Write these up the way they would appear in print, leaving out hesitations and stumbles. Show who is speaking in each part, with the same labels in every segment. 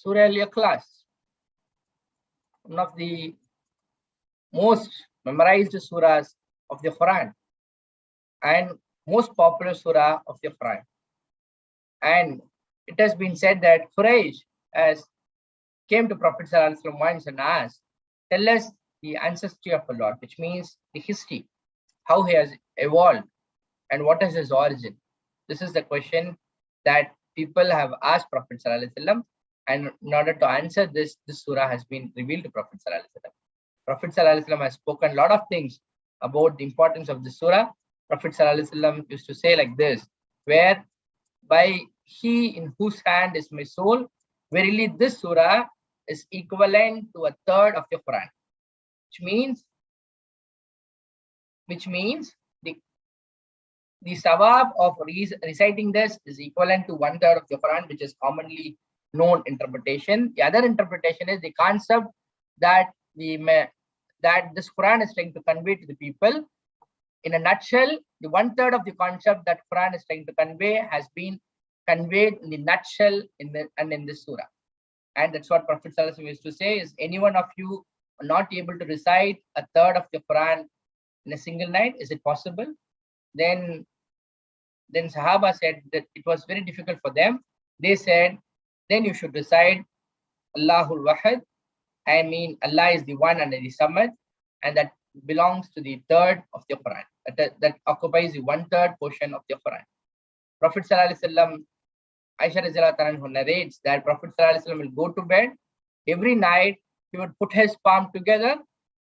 Speaker 1: Surah Al-Ikhlaas, one of the most memorized surahs of the Quran and most popular surah of the Quran. And it has been said that Quraysh has came to Prophet ﷺ once and asked, tell us the ancestry of the Lord, which means the history, how he has evolved and what is his origin. This is the question that people have asked Prophet ﷺ, and in order to answer this surah has been revealed to Prophet ﷺ. Prophet ﷺ has spoken a lot of things about the importance of this surah. Prophet ﷺ used to say like this, where by he in whose hand is my soul, verily this surah is equivalent to a third of the Quran, which means the sawab of reciting this is equivalent to 1/3 of the Quran, which is commonly known interpretation. The other interpretation is the concept that this Quran is trying to convey to the people. In a nutshell, the 1/3 of the concept that Quran is trying to convey has been conveyed in the nutshell in this surah. And that's what Prophet ﷺ used to say is, any one of you are not able to recite a third of the Quran in a single night, is it possible? Then Sahaba said that it was very difficult for them. They said, then you should recite Allahul Wahid. I mean, Allah is the one and the Samad, and that belongs to the third of the Quran. That occupies the 1/3 portion of the Quran. Prophet ﷺ, Aisha Rizal narrates that Prophet ﷺ will go to bed. Every night, he would put his palm together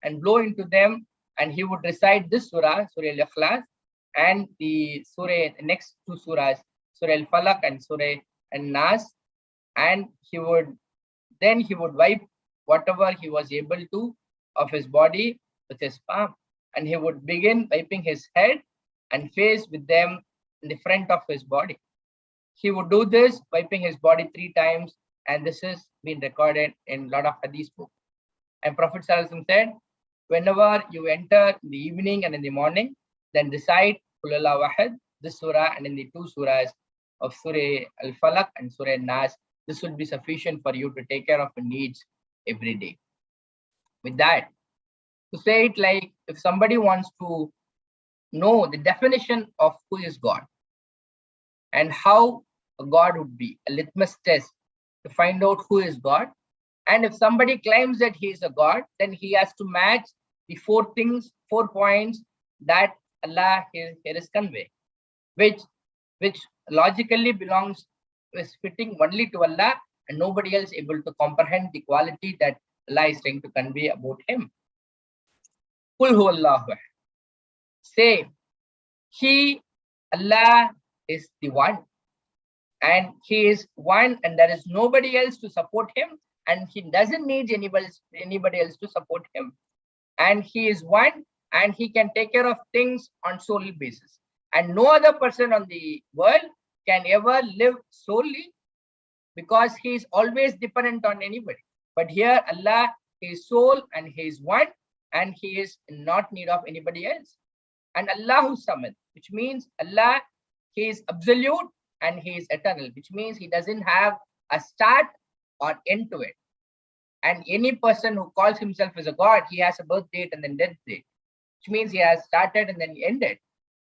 Speaker 1: and blow into them, and he would recite this surah, Surah Al-Ikhlaas, and the next two surahs, Surah Al-Falaq and Surah Al-Nas, and he would wipe whatever he was able to of his body with his palm, and he would begin wiping his head and face with them in the front of his body. He would do this, wiping his body 3 times, and this has been recorded in a lot of hadith books. And Prophet ﷺ said, whenever you enter in the evening and in the morning, then recite Qul Huwallahu Ahad, this surah, and in the 2 surahs of Surah Al-Falaq and Surah Al-Nas. This will be sufficient for you to take care of your needs every day. With that, to say it like, if somebody wants to know the definition of who is God and how a God would be, a litmus test to find out who is God. And if somebody claims that he is a God, then he has to match the 4 points that Allah here is conveying, which logically is fitting only to Allah, and nobody else able to comprehend the quality that Allah is trying to convey about him. Qul Huwallahu Ahad. Say, Allah is the one, and he is one, and there is nobody else to support him, and he doesn't need anybody else to support him. And he is one, and he can take care of things on sole basis. And no other person on the world can ever live solely, because he is always dependent on anybody. But here Allah is sole and he is one, and he is not need of anybody else. And Allahu Samad, which means Allah, he is absolute and he is eternal, which means he doesn't have a start or end to it. And any person who calls himself as a God, he has a birth date and then death date, which means he has started and then ended.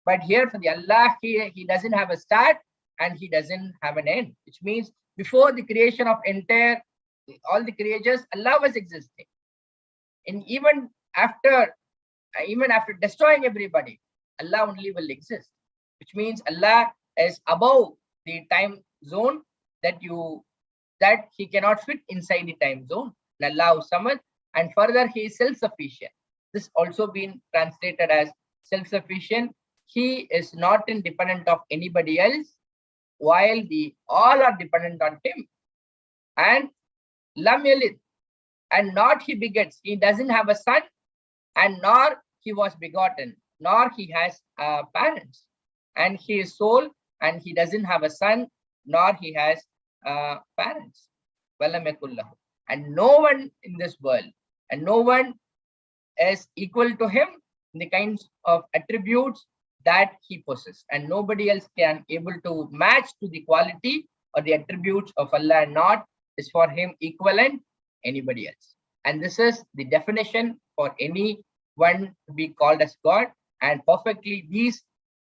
Speaker 1: But here for the Allah, he doesn't have a start and he doesn't have an end, which means before the creation of all the creatures, Allah was existing. And even after destroying everybody, Allah only will exist, which means Allah is above the time zone that he cannot fit inside the time zone. And Allah Samad, and further he is self-sufficient. This also been translated as self-sufficient. He is not independent of anybody else, while all are dependent on him. And Lam Yalid, and not he begets. He doesn't have a son, and nor he was begotten, nor he has parents. And he is sole, and he doesn't have a son, nor he has parents. And no one in this world, and no one is equal to him in the kinds of attributes that he possesses, and nobody else can able to match to the quality or the attributes of Allah, not is for him equivalent anybody else. And this is the definition for any one to be called as God. And perfectly, these